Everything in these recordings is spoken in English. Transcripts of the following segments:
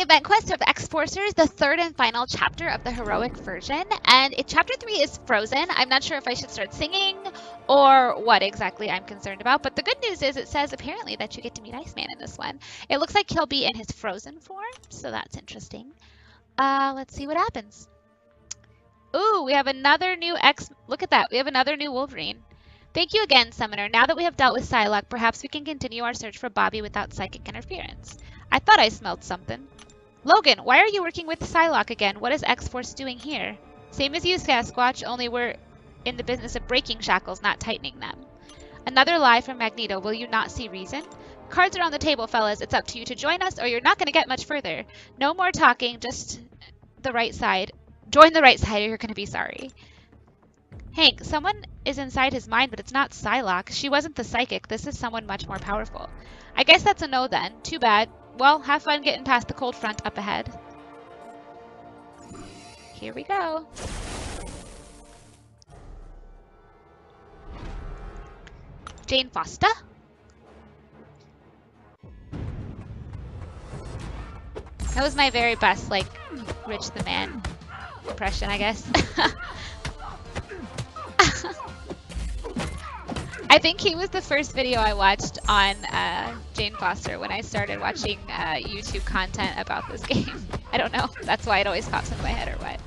event quest of X-Forcers, the third and final chapter of the heroic version, and chapter 3 is frozen. I'm not sure if I should start singing or what exactly I'm concerned about, but the good news is it says apparently that you get to meet Iceman in this one. It looks like he'll be in his frozen form, so that's interesting. Let's see what happens. Ooh, we have another new look at that, we have another new Wolverine. Thank you again, Summoner. Now that we have dealt with Psylocke, perhaps we can continue our search for Bobby without psychic interference. I thought I smelled something. Logan, why are you working with Psylocke again? What is X-Force doing here? Same as you, Sasquatch, only we're in the business of breaking shackles, not tightening them. Another lie from Magneto. Will you not see reason? Cards are on the table, fellas. It's up to you to join us, or you're not going to get much further. No more talking, just the right side. Join the right side, or you're going to be sorry. Hank, someone is inside his mind, but it's not Psylocke. She wasn't the psychic. This is someone much more powerful. I guess that's a no then. Too bad. Well, have fun getting past the cold front up ahead. Here we go. Jane Foster? That was my very best, like, Rich the Man impression, I guess. I think he was the first video I watched on Jane Foster when I started watching YouTube content about this game. I don't know. That's why it always pops into my head or what.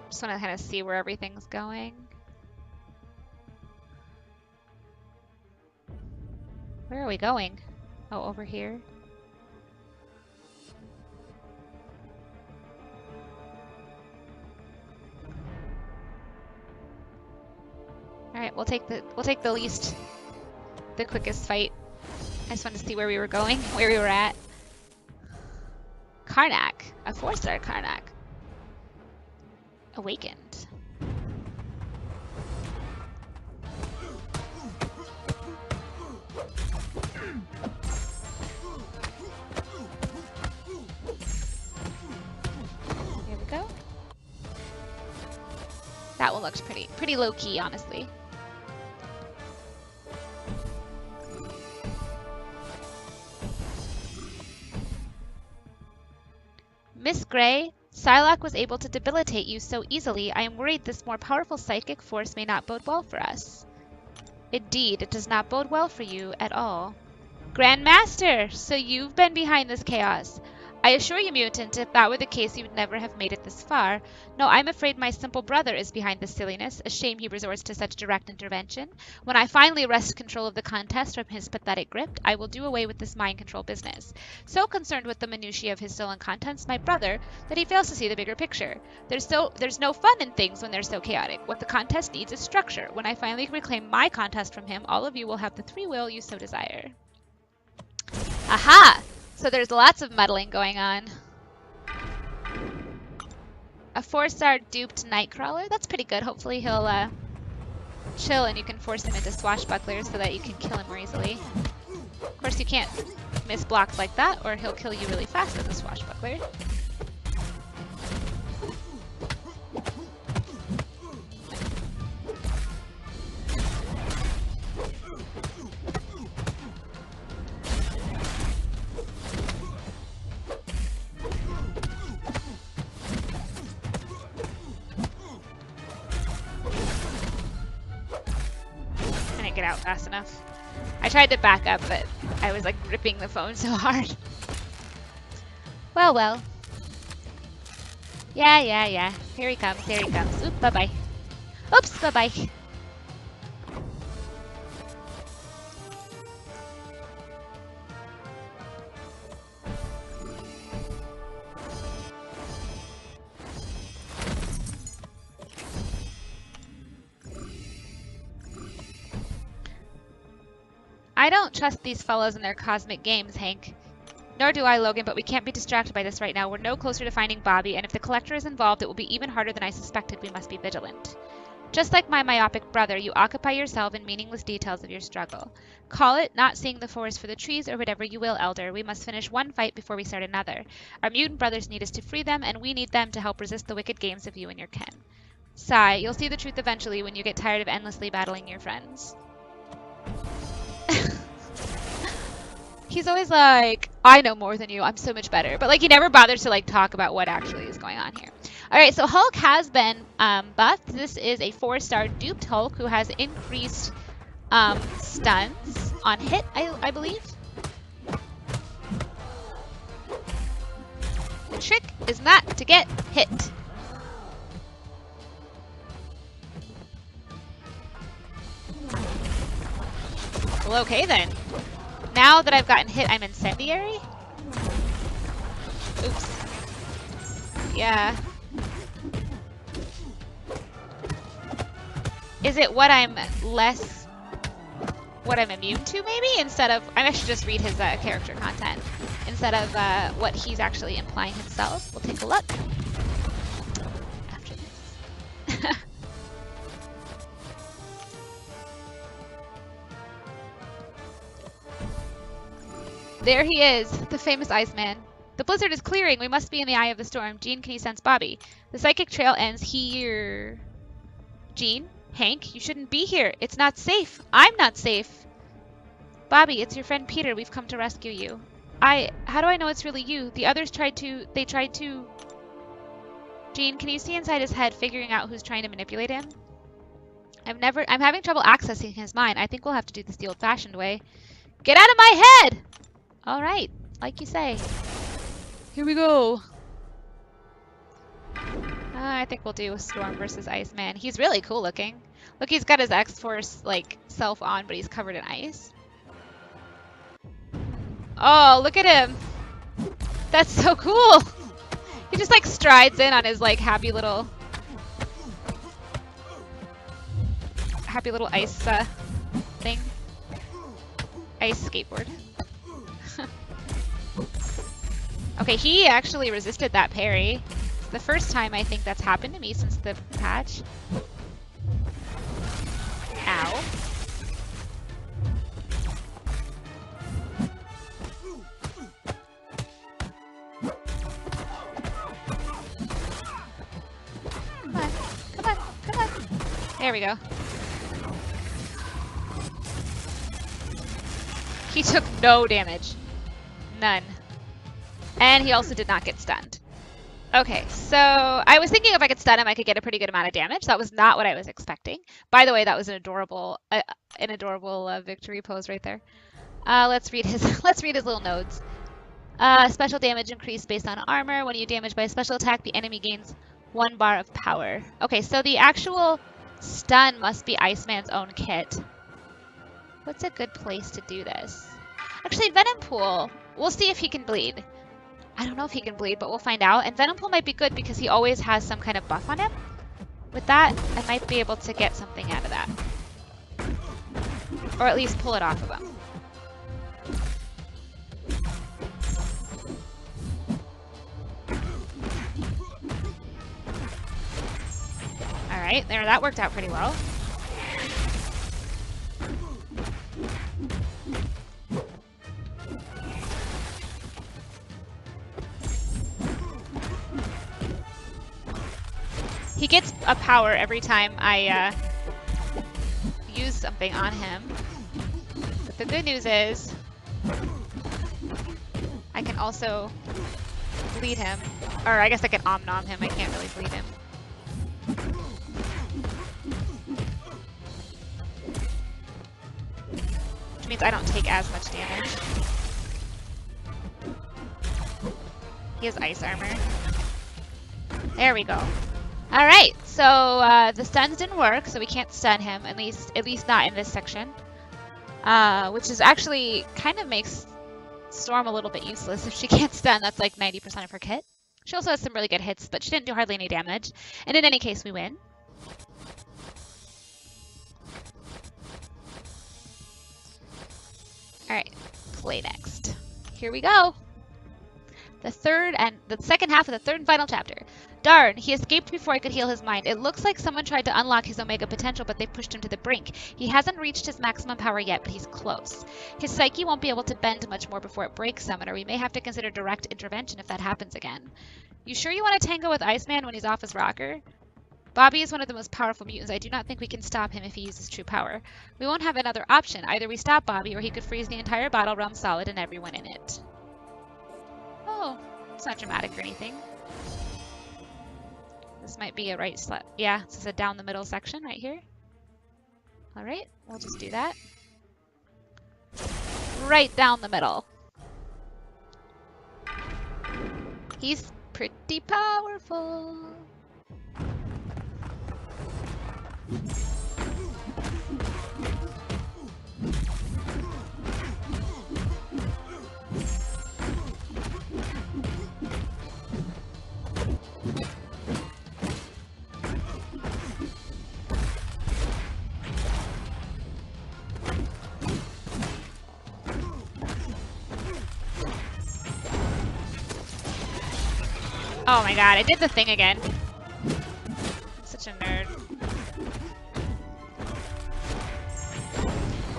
Just want to kind of see where everything's going. Where are we going? Oh, over here. All right, we'll take the quickest fight. I just wanted to see where we were going, where we were at. Karnak, a 4-star Karnak. Awakened. Here we go. That one looks pretty low key, honestly. Miss Gray, Psylocke was able to debilitate you so easily. I am worried this more powerful psychic force may not bode well for us. Indeed, it does not bode well for you at all. Grandmaster, so you've been behind this chaos. I assure you, mutant, if that were the case, you would never have made it this far. No, I'm afraid my simple brother is behind this silliness. A shame he resorts to such direct intervention. When I finally wrest control of the contest from his pathetic grip, I will do away with this mind control business. So concerned with the minutiae of his stolen contents, my brother, that he fails to see the bigger picture. There's no fun in things when they're so chaotic. What the contest needs is structure. When I finally reclaim my contest from him, all of you will have the free will you so desire. Aha! So there's lots of meddling going on. A 4-star duped Nightcrawler? That's pretty good. Hopefully he'll chill and you can force him into swashbucklers so that you can kill him more easily. Of course you can't miss blocks like that or he'll kill you really fast as a swashbuckler. Get out fast enough. I tried to back up, but I was like gripping the phone so hard. Well. Yeah. Here he comes. Oop, bye-bye. Oops, bye-bye. I don't trust these fellows and their cosmic games, Hank. Nor do I, Logan, but we can't be distracted by this right now. We're no closer to finding Bobby, and if the Collector is involved, it will be even harder than I suspected. We must be vigilant. Just like my myopic brother, you occupy yourself in meaningless details of your struggle. Call it not seeing the forest for the trees or whatever you will, Elder. We must finish one fight before we start another. Our mutant brothers need us to free them, and we need them to help resist the wicked games of you and your kin. Sigh, you'll see the truth eventually when you get tired of endlessly battling your friends. He's always like, I know more than you, I'm so much better. But like he never bothers to like talk about what actually is going on here. Alright, so Hulk has been buffed. This is a 4-star duped Hulk who has increased stuns on hit, I believe. The trick is not to get hit. Well, okay then. Now that I've gotten hit, I'm incendiary? Oops. Yeah. Is it what I'm immune to maybe? Instead of, I should just read his character content. Instead of what he's actually implying himself. We'll take a look. After this. There he is, the famous Iceman. The blizzard is clearing. We must be in the eye of the storm. Jean, can you sense Bobby? The psychic trail ends here. Jean? Hank? You shouldn't be here. It's not safe. I'm not safe. Bobby, it's your friend Peter. We've come to rescue you. How do I know it's really you? The others tried to... Jean, can you see inside his head, figuring out who's trying to manipulate him? I'm having trouble accessing his mind. I think we'll have to do this the old-fashioned way. Get out of my head! All right, like you say. Here we go. I think we'll do Storm versus Iceman. He's really cool looking. Look, he's got his X-Force like self on, but he's covered in ice. Oh, look at him. That's so cool. He just like strides in on his like happy little ice thing. Ice skateboard. Okay, he actually resisted that parry. It's the first time I think that's happened to me since the patch. Ow. Come on, come on, come on. There we go. He took no damage. None. And he also did not get stunned. Okay, so I was thinking if I could stun him, I could get a pretty good amount of damage. That was not what I was expecting. By the way, that was an adorable victory pose right there. Let's read his little nodes. Special damage increased based on armor. When you damage by a special attack, the enemy gains 1 bar of power. Okay, so the actual stun must be Iceman's own kit. What's a good place to do this? Actually, Venom Pool. We'll see if he can bleed. I don't know if he can bleed, but we'll find out. And Venom Pool might be good because he always has some kind of buff on him. With that, I might be able to get something out of that. Or at least pull it off of him. Alright, there, that worked out pretty well. He gets a power every time I use something on him. But the good news is I can also bleed him. Or I guess I can om-nom him. I can't really bleed him. Which means I don't take as much damage. He has ice armor. There we go. All right, so the stuns didn't work, so we can't stun him, at least not in this section. Which is actually kind of makes Storm a little bit useless. If she can't stun, that's like 90% of her kit. She also has some really good hits, but she didn't do hardly any damage. And in any case, we win. All right, play next. Here we go. The second half of the third and final chapter. Darn, he escaped before I could heal his mind. It looks like someone tried to unlock his Omega potential, but they pushed him to the brink. He hasn't reached his maximum power yet, but he's close. His psyche won't be able to bend much more before it breaks some, or we may have to consider direct intervention if that happens again. You sure you want to tango with Iceman when he's off his rocker? Bobby is one of the most powerful mutants. I do not think we can stop him if he uses true power. We won't have another option. Either we stop Bobby, or he could freeze the entire battle realm solid and everyone in it. Oh, it's not dramatic or anything. This might be a right slot. Yeah, this is a down the middle section right here. All right, we'll just do that. Right down the middle. He's pretty powerful. Oh my god, I did the thing again. I'm such a nerd.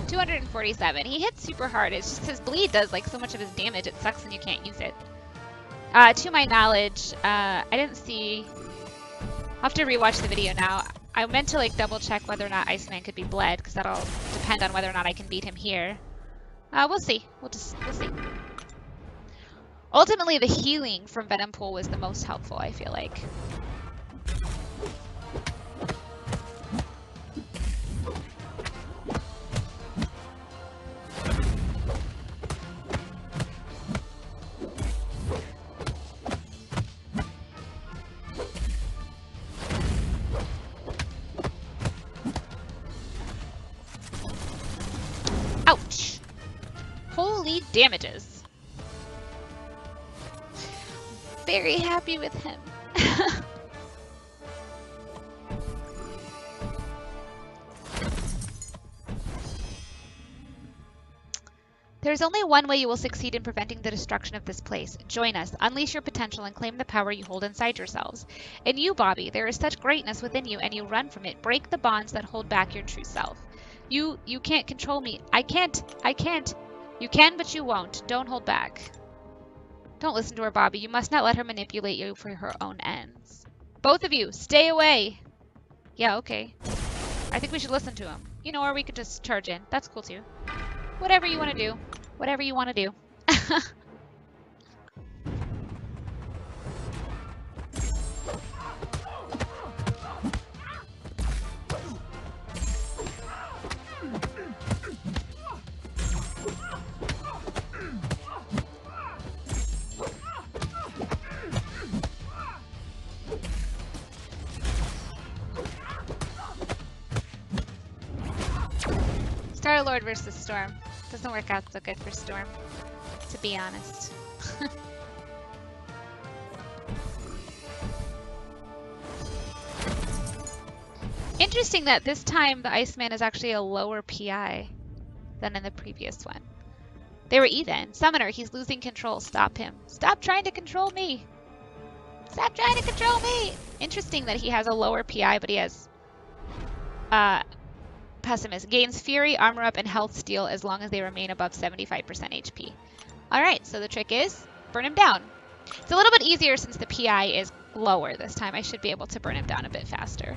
247. He hits super hard. It's just his bleed does like so much of his damage. It sucks when you can't use it. To my knowledge, I didn't see... I'll have to rewatch the video now. I meant to like double check whether or not Iceman could be bled, because that'll depend on whether or not I can beat him here. We'll see. We'll see. Ultimately, the healing from Venom Pool was the most helpful, I feel like. Ouch! Holy damages. Very happy with him. There is only one way you will succeed in preventing the destruction of this place. Join us, unleash your potential, and claim the power you hold inside yourselves. In you, Bobby, there is such greatness within you, and you run from it. Break the bonds that hold back your true self. You can't control me. I can't. You can, but you won't. Don't hold back. Don't listen to her, Bobby. You must not let her manipulate you for her own ends. Both of you, stay away. Yeah, okay. I think we should listen to him. You know, or we could just charge in. That's cool, too. Whatever you want to do. Whatever you want to do. Star-Lord versus Storm. Doesn't work out so good for Storm, to be honest. Interesting that this time the Iceman is actually a lower PI than in the previous one. They were even. Summoner, he's losing control. Stop him. Stop trying to control me. Stop trying to control me. Interesting that he has a lower PI, but he has Pessimist. Gains Fury, Armor Up, and Health Steal as long as they remain above 75% HP. Alright, so the trick is burn him down. It's a little bit easier since the PI is lower this time. I should be able to burn him down a bit faster.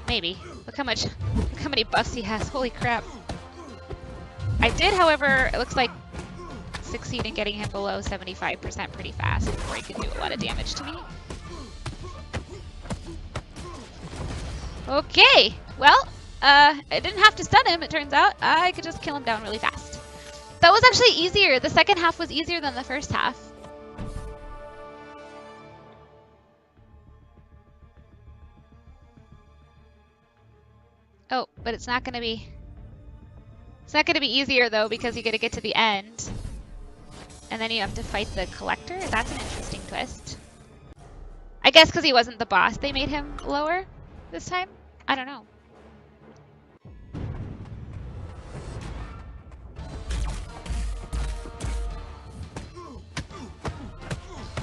Maybe. Look how many buffs he has. Holy crap. I did, however, it looks like succeed in getting him below 75% pretty fast before he can do a lot of damage to me. Okay, well, I didn't have to stun him, it turns out. I could just kill him down really fast. That was actually easier. The second half was easier than the first half. Oh, but it's not gonna be easier though, because you gotta get to the end. And then you have to fight the Collector. That's an interesting twist. I guess because he wasn't the boss, they made him lower this time? I don't know.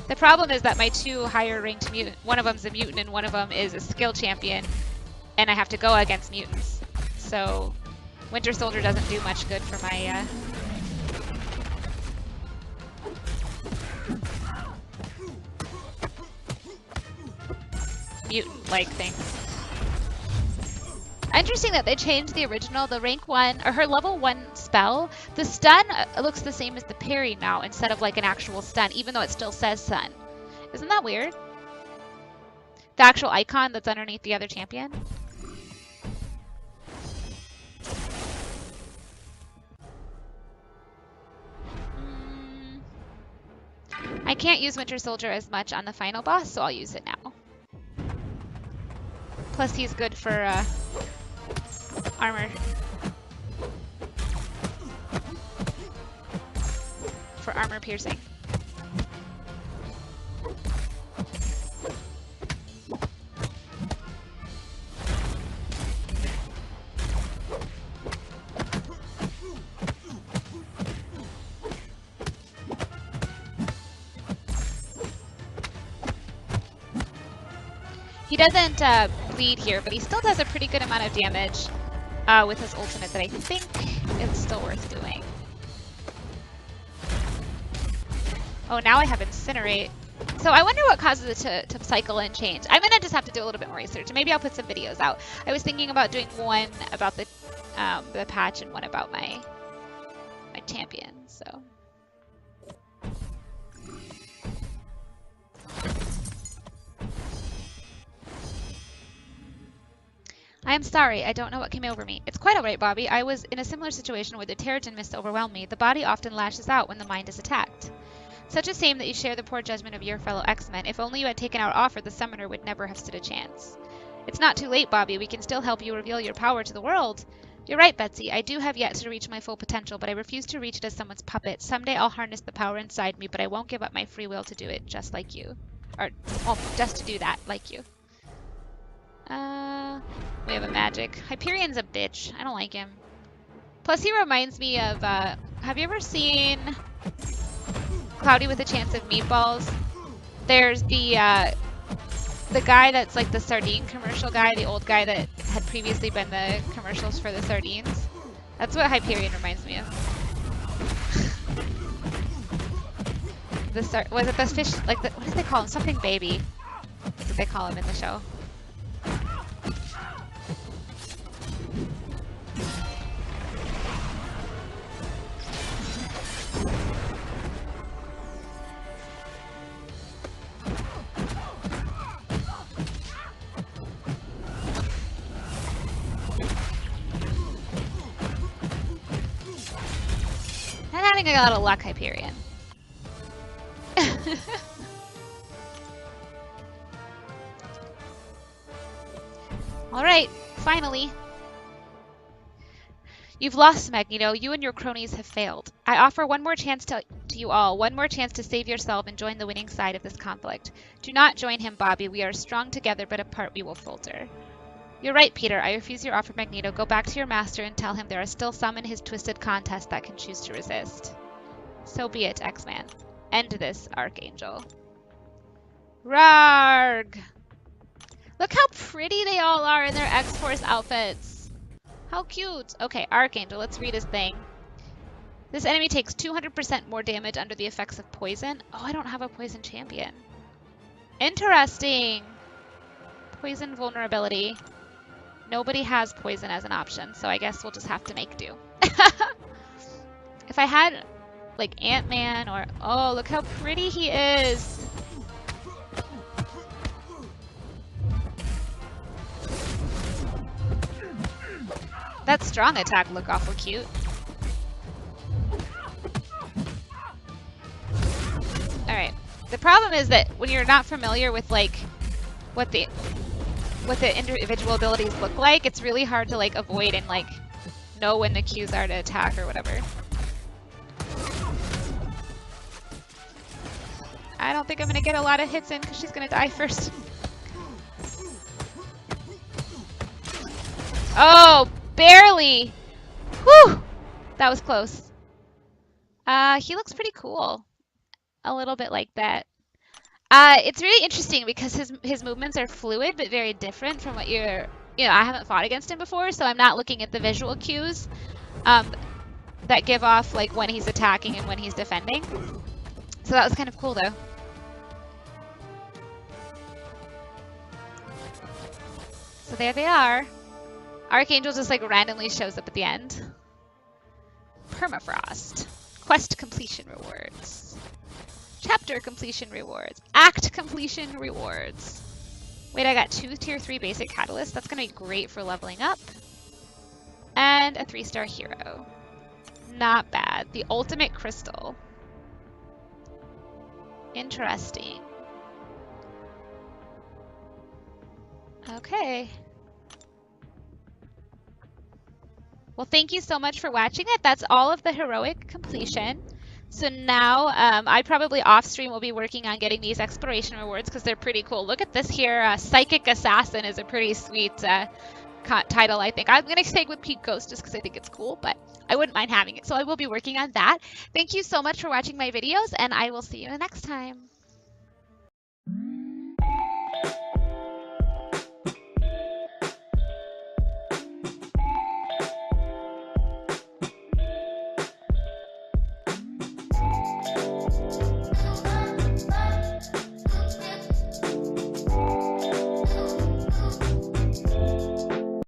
The problem is that my two higher ranked mutant, one of them's a mutant and one of them is a skill champion, and I have to go against mutants. So Winter Soldier doesn't do much good for my mutant-like things. Interesting that they changed the original, the rank 1, or her level 1 spell. The stun looks the same as the parry now instead of like an actual stun, even though it still says stun. Isn't that weird? The actual icon that's underneath the other champion. I can't use Winter Soldier as much on the final boss, so I'll use it now. Plus he's good for armor. For armor piercing. He doesn't bleed here, but he still does a pretty good amount of damage with his ultimate that I think is still worth doing. Oh, now I have Incinerate. So I wonder what causes it to cycle and change. I'm gonna just have to do a little bit more research, and maybe I'll put some videos out. I was thinking about doing one about the patch and one about my champion. So. I am sorry, I don't know what came over me. It's quite alright, Bobby. I was in a similar situation where the Terrigen mist overwhelmed me. The body often lashes out when the mind is attacked. Such a shame that you share the poor judgment of your fellow X-Men. If only you had taken our offer, the summoner would never have stood a chance. It's not too late, Bobby. We can still help you reveal your power to the world. You're right, Betsy. I do have yet to reach my full potential, but I refuse to reach it as someone's puppet. Someday I'll harness the power inside me, but I won't give up my free will to do it, just like you. Or, well, just to do that, like you. We have a magic. Hyperion's a bitch. I don't like him. Plus, he reminds me of, have you ever seen Cloudy with a Chance of Meatballs? There's the guy that's like the sardine commercial guy, the old guy that had previously been the commercials for the sardines. That's what Hyperion reminds me of. Was it this fish, like, what did they call him? Something baby. That's what they call him in the show. I'm having a lot of luck, Hyperion. Alright, finally. You've lost, Magneto. You and your cronies have failed. I offer one more chance to you all, one more chance to save yourself and join the winning side of this conflict. Do not join him, Bobby. We are strong together, but apart we will falter. You're right, Peter. I refuse your offer, Magneto. Go back to your master and tell him there are still some in his twisted contest that can choose to resist. So be it, X-Man. End this, Archangel. Rarg! Look how pretty they all are in their X-Force outfits. How cute. Okay, Archangel, let's read his thing. This enemy takes 200% more damage under the effects of poison. Oh, I don't have a poison champion. Interesting. Poison vulnerability. Nobody has poison as an option, so I guess we'll just have to make do. If I had, like, Ant-Man or... Oh, look how pretty he is. That strong attack look awful cute. Alright. The problem is that when you're not familiar with, like, what the individual abilities look like, it's really hard to, like, avoid and, like, know when the cues are to attack or whatever. I don't think I'm gonna get a lot of hits in because she's gonna die first. Oh, barely! Whew! That was close. He looks pretty cool. A little bit like that. It's really interesting because his movements are fluid but very different from what you're... You know, I haven't fought against him before, so I'm not looking at the visual cues that give off, like, when he's attacking and when he's defending. So that was kind of cool, though. So there they are. Archangel just like randomly shows up at the end. Permafrost. Quest completion rewards. Chapter completion rewards. Act completion rewards. Wait, I got 2 tier 3 basic catalysts. That's going to be great for leveling up. And a 3-star hero. Not bad. The ultimate crystal. Interesting. Okay. Well, thank you so much for watching it. That's all of the heroic completion. So now I probably off stream will be working on getting these exploration rewards because they're pretty cool. Look at this here. Psychic Assassin is a pretty sweet title, I think. I'm going to stay with Peak Ghost just because I think it's cool, but I wouldn't mind having it. So I will be working on that. Thank you so much for watching my videos, and I will see you next time.